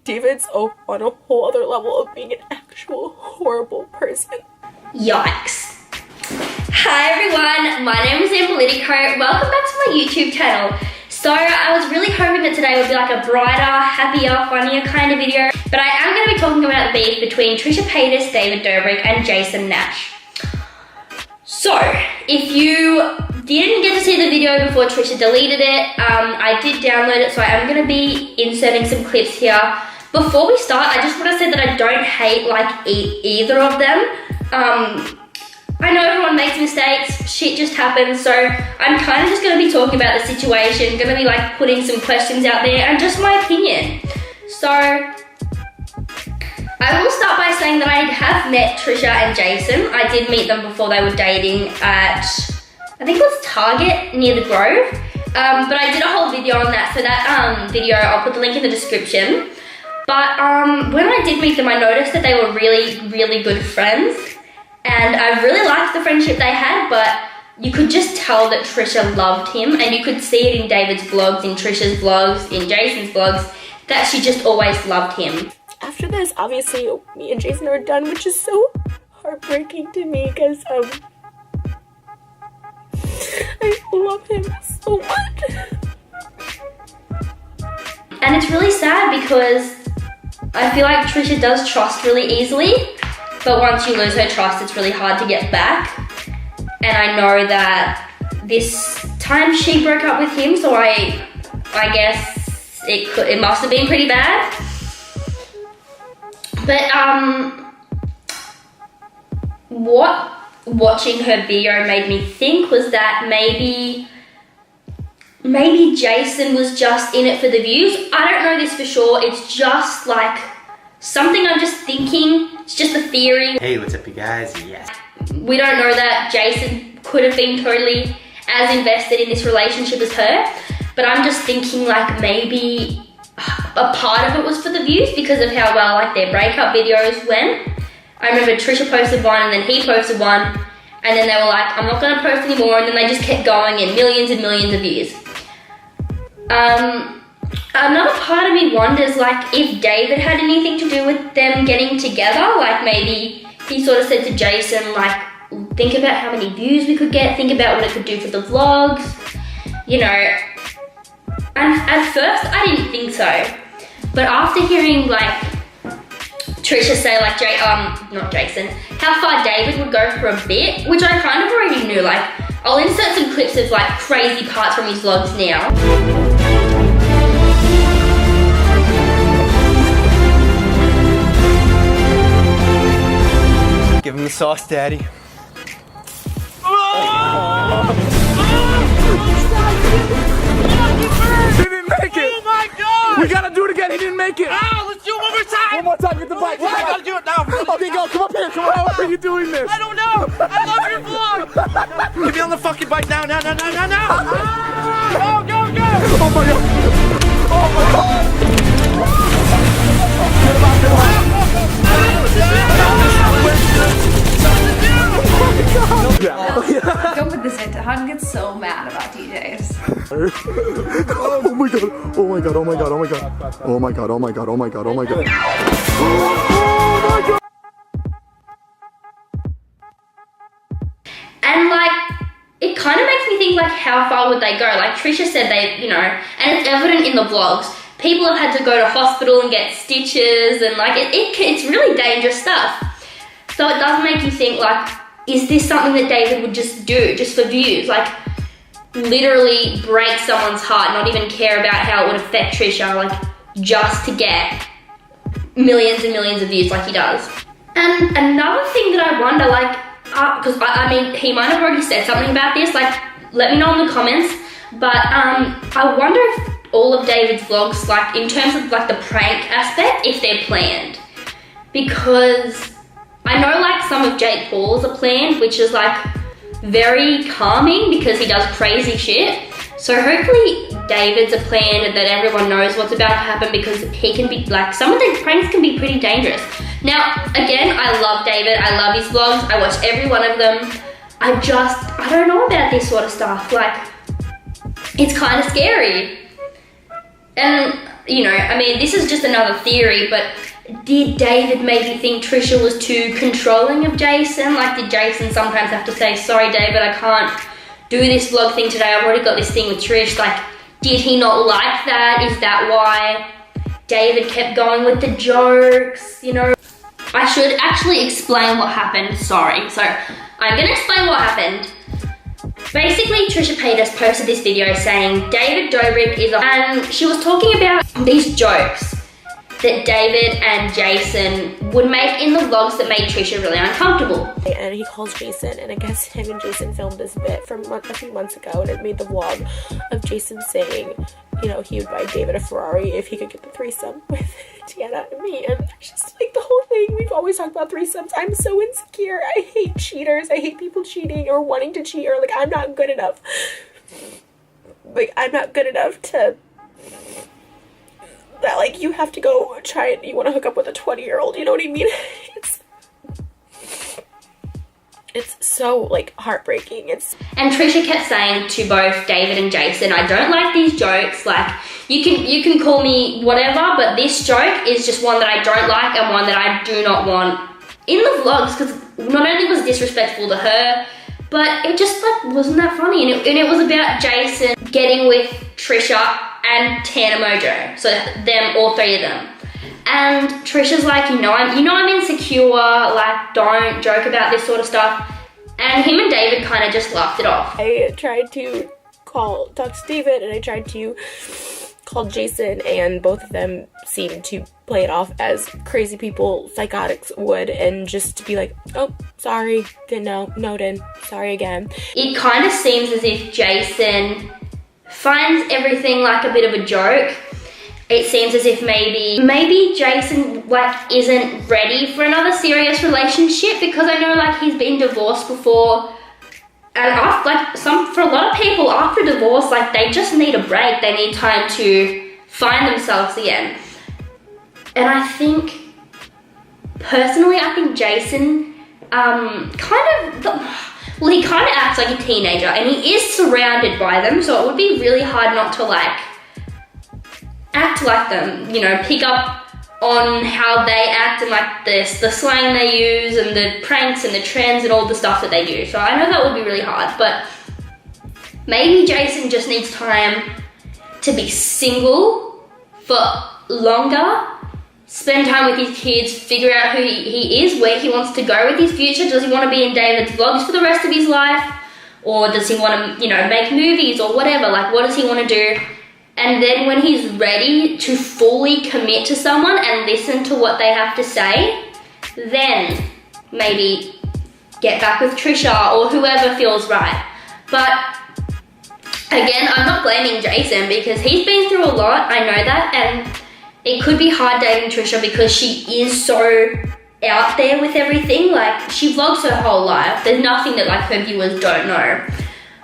David's on a whole other level of being an actual horrible person. Yikes. Hi everyone, my name is Emma. Welcome back to my YouTube channel. So I was really hoping that today would be like a brighter, happier, funnier kind of video, but I am going to be talking about the beef between Trisha Paytas, David Dobrik and Jason Nash. So, if you didn't get to see the video before Trisha deleted it, I did download it, so I am going to be inserting some clips here. Before we start, I just want to say that I don't hate like either of them. I know everyone makes mistakes, shit just happens, so I'm kind of just going to be talking about the situation, going to be like putting some questions out there and just my opinion. So, I will start by saying that I have met Trisha and Jason. I did meet them before they were dating at, I think it was Target near the Grove. But I did a whole video on that, so that video, I'll put the link in the description. But when I did meet them, I noticed that they were really, really good friends. And I really liked the friendship they had, but you could just tell that Trisha loved him, and you could see it in David's vlogs, in Trisha's vlogs, in Jason's vlogs, that she just always loved him. After this, obviously, me and Jason are done, which is so heartbreaking to me because I love him so much. And it's really sad because I feel like Trisha does trust really easily, but once you lose her trust, it's really hard to get back. And I know that this time she broke up with him, so I guess it must have been pretty bad. But what watching her video made me think was that maybe Jason was just in it for the views. I don't know this for sure. It's just like something I'm just thinking. It's just a theory. Hey, what's up you guys? Yes. We don't know that Jason could have been totally as invested in this relationship as her, but I'm just thinking like maybe a part of it was for the views because of how well like their breakup videos went. I remember Trisha posted one and then he posted one, and then they were like, I'm not gonna post anymore, and then they just kept going and millions of views. Another part of me wonders like if David had anything to do with them getting together, like maybe he sort of said to Jason like, think about how many views we could get, think about what it could do for the vlogs, you know. And at first I didn't think so, but after hearing like Trisha say like not Jason, how far David would go for a bit, which I kind of already knew, like I'll insert some clips of like crazy parts from his vlogs now. Give him the sauce, Daddy. He didn't make it! Oh my god! We gotta do it again, he didn't make it! Ah, let's do it one more time! One more time, get the bike! Well, I gotta do it now! Okay, go, come up here, come on, how are you doing this? I don't know! I love your vlog! Get me on the fucking bike now! Ah! Go, go, go! Oh my god! Oh my god! Don't put this in. Han gets so mad about DJs. Oh my god! Oh my god! Oh my god! Oh my god! Oh my god! Oh my god! Oh my god! Oh my god! Oh my god! And like, it kind of makes me think like how far would they go? Like Trisha said they, you know, and it's evident in the vlogs, people have had to go to hospital and get stitches and like it's really dangerous stuff. So it does make you think like, is this something that David would just do just for views? Like literally break someone's heart, not even care about how it would affect Trisha, like just to get millions and millions of views like he does. And another thing that I wonder, like, because I mean, he might have already said something about this, like, let me know in the comments, but I wonder if all of David's vlogs, like, in terms of, like, the prank aspect, if they're planned. Because I know, like, some of Jake Paul's are planned, which is, like, very calming because he does crazy shit. So hopefully David's are planned and that everyone knows what's about to happen, because he can be, like, some of the pranks can be pretty dangerous. Now, again, I love David, I love his vlogs, I watch every one of them. I don't know about this sort of stuff, like, it's kind of scary. And you know, I mean, this is just another theory, but did David maybe think Trisha was too controlling of Jason? Like, did Jason sometimes have to say, sorry, David, I can't do this vlog thing today. I've already got this thing with Trish. Like, did he not like that? Is that why David kept going with the jokes, you know? I should actually explain what happened, sorry. So, I'm gonna explain what happened. Basically, Trisha Paytas posted this video saying David Dobrik is and she was talking about these jokes that David and Jason would make in the vlogs that made Trisha really uncomfortable. And he calls Jason, and I guess him and Jason filmed this bit from a few months ago, and it made the vlog of Jason saying, you know, he would buy David a Ferrari if he could get the threesome with Tiana and me. And it's just like the whole thing. We've always talked about threesomes. I'm so insecure. I hate cheaters. I hate people cheating or wanting to cheat, or like, I'm not good enough. Like, I'm not good enough to... that, like, you have to go try it, you want to hook up with a 20-year-old, you know what I mean? It's so, like, heartbreaking. And Trisha kept saying to both David and Jason, I don't like these jokes, like, you can call me whatever, but this joke is just one that I don't like and one that I do not want in the vlogs, because not only was it disrespectful to her, but it just, like, wasn't that funny. And it was about Jason getting with Trisha and Tana Mojo, so them, all three of them. And Trisha's like, you know I'm insecure, like, don't joke about this sort of stuff. And him and David kind of just laughed it off. I tried to talk to David, and I tried to call Jason, and both of them seemed to play it off as crazy people, psychotics would, and just to be like, oh, sorry, didn't know, noted, sorry again. It kind of seems as if Jason finds everything like a bit of a joke. It seems as if maybe Jason, like, isn't ready for another serious relationship, because I know, like, he's been divorced before, and for a lot of people after divorce, like, they just need a break. They need time to find themselves again. And I think, personally, I think Jason he kind of acts like a teenager, and he is surrounded by them, so it would be really hard not to, like, act like them, you know, pick up on how they act and, like, the slang they use and the pranks and the trends and all the stuff that they do. So I know that would be really hard, but maybe Jason just needs time to be single for longer, spend time with his kids, figure out who he is, where he wants to go with his future. Does he want to be in David's vlogs for the rest of his life? Or does he want to, you know, make movies or whatever? Like, what does he want to do? And then when he's ready to fully commit to someone and listen to what they have to say, then maybe get back with Trisha or whoever feels right. But again, I'm not blaming Jason, because he's been through a lot, I know that, and it could be hard dating Trisha because she is so out there with everything. Like, she vlogs her whole life. There's nothing that, like, her viewers don't know.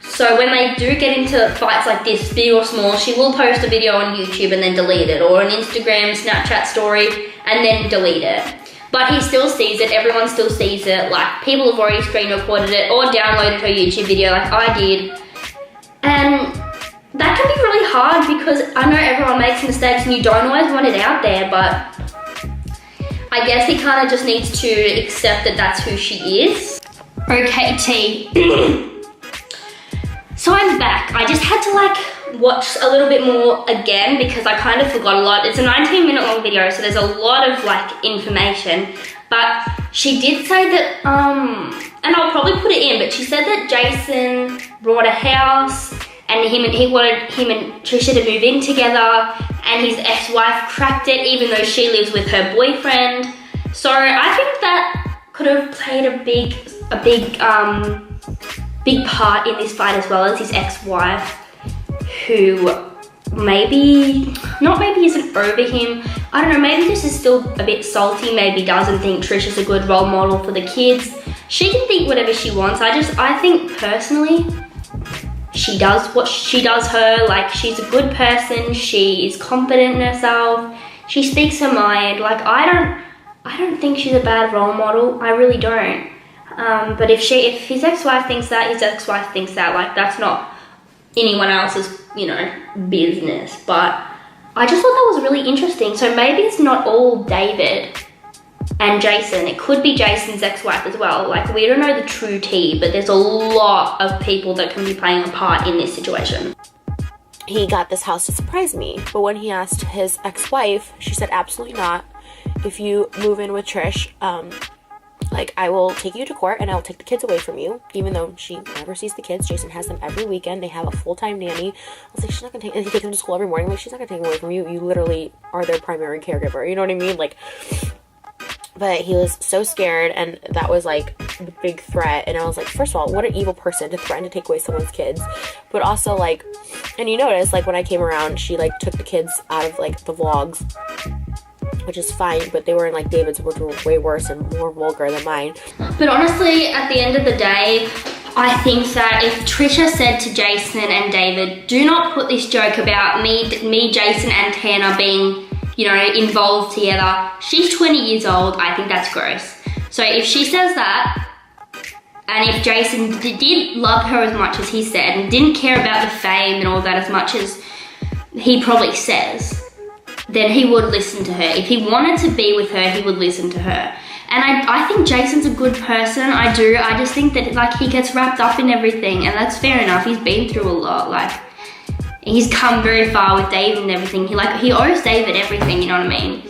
So when they do get into fights like this, big or small, she will post a video on YouTube and then delete it, or an Instagram, Snapchat story and then delete it. But he still sees it, everyone still sees it, like, people have already screen recorded it or downloaded her YouTube video like I did. And that can be really hard, because I know everyone makes mistakes and you don't always want it out there, but I guess he kind of just needs to accept that that's who she is. Okay, T. So I'm back. I just had to, like, watch a little bit more again because I kind of forgot a lot. It's a 19-minute long video, so there's a lot of, like, information. But she did say that, and I'll probably put it in, but she said that Jason bought a house and he wanted him and Trisha to move in together, and his ex-wife cracked it even though she lives with her boyfriend. So I think that could have played a big part in this fight, as well as his ex-wife, who maybe isn't over him. I don't know, maybe just is still a bit salty, maybe doesn't think Trisha's a good role model for the kids. She can think whatever she wants. I think personally, she does what she does her. Like, she's a good person, she is confident in herself, she speaks her mind. Like, I don't think she's a bad role model, I really don't. But if his ex-wife thinks that, his ex-wife thinks that. Like, that's not anyone else's, you know, business. But I just thought that was really interesting. So maybe it's not all David and Jason. It could be Jason's ex-wife as well. Like, we don't know the true tea, but there's a lot of people that can be playing a part in this situation. He got this house to surprise me, but when he asked his ex-wife, she said absolutely not. If you move in with Trish, like, I will take you to court and I'll take the kids away from you, even though she never sees the kids. Jason has them every weekend. They have a full-time nanny. I was like, she's not gonna take, and he takes them to school every morning. Like, she's not gonna take them away from you. You literally are their primary caregiver. You know what I mean? Like, but he was so scared, and that was like the big threat. And I was like, first of all, what an evil person to threaten to take away someone's kids. But also, like, and you notice, like, when I came around, she like took the kids out of like the vlogs, which is fine, but they were in like David's, which were way worse and more vulgar than mine. But honestly, at the end of the day, I think that if Trisha said to Jason and David, do not put this joke about me, Jason and Tanner being, you know, involved together. She's 20 years old. I think that's gross. So if she says that, and if Jason did love her as much as he said and didn't care about the fame and all that as much as he probably says, then he would listen to her. If he wanted to be with her, he would listen to her. And I think Jason's a good person. I do. I just think that, like, he gets wrapped up in everything, and that's fair enough. He's been through a lot. Like, he's come very far with David and everything. He owes David everything, you know what I mean?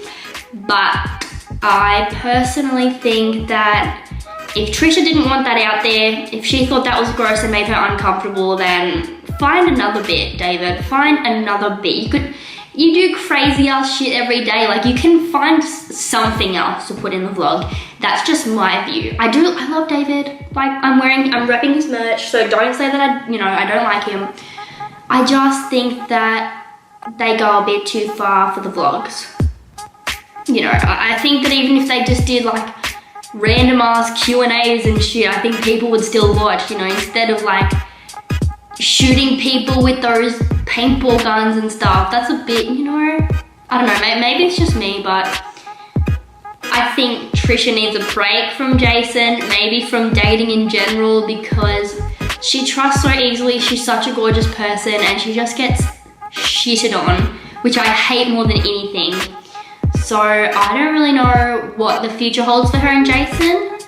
But I personally think that if Trisha didn't want that out there, if she thought that was gross and made her uncomfortable, then find another bit, David. Find another bit. You do crazy ass shit every day. Like, you can find something else to put in the vlog. That's just my view. I love David. Like, I'm repping his merch, so don't say that I don't like him. I just think that they go a bit too far for the vlogs. You know, I think that even if they just did like random ass Q&As and shit, I think people would still watch, you know, instead of like shooting people with those paintball guns and stuff. That's a bit, you know, I don't know, maybe it's just me, but I think Trisha needs a break from Jason, maybe from dating in general, because she trusts so easily. She's such a gorgeous person and she just gets shitted on, which I hate more than anything. So I don't really know what the future holds for her and Jason.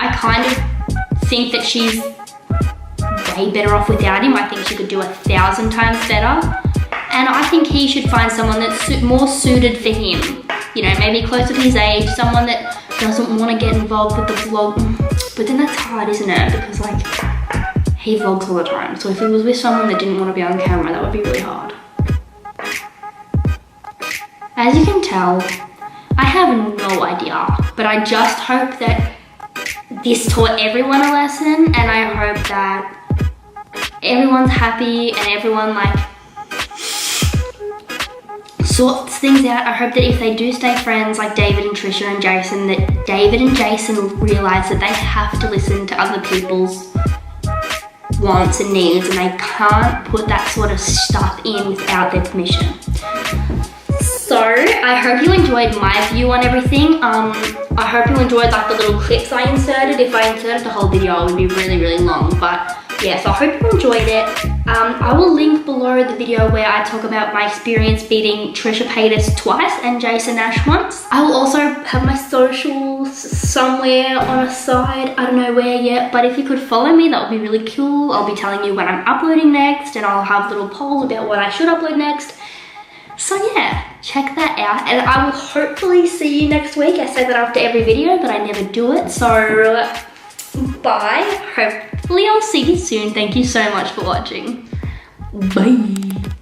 I kind of think that she's way better off without him. I think she could do 1,000 times better. And I think he should find someone that's more suited for him. You know, maybe closer to his age, someone that doesn't want to get involved with the vlog. But then that's hard, isn't it? Because like, he vlogs all the time. So if he was with someone that didn't want to be on camera, that would be really hard. As you can tell, I have no idea, but I just hope that this taught everyone a lesson, and I hope that everyone's happy and everyone like sorts things out. I hope that if they do stay friends like David and Trisha and Jason, that David and Jason realize that they have to listen to other people's wants and needs, and they can't put that sort of stuff in without their permission. So I hope you enjoyed my view on everything. I hope you enjoyed like the little clips I inserted. If I inserted the whole video, it would be really, really long, but yeah, so I hope you enjoyed it. I will link below the video where I talk about my experience beating Trisha Paytas twice and Jason Nash once. I will also have my socials somewhere on a side. I don't know where yet, but if you could follow me, that would be really cool. I'll be telling you when I'm uploading next, and I'll have little polls about what I should upload next. So yeah, check that out, and I will hopefully see you next week. I say that after every video, but I never do it, so bye. Hopefully I'll see you soon. Thank you so much for watching. Bye.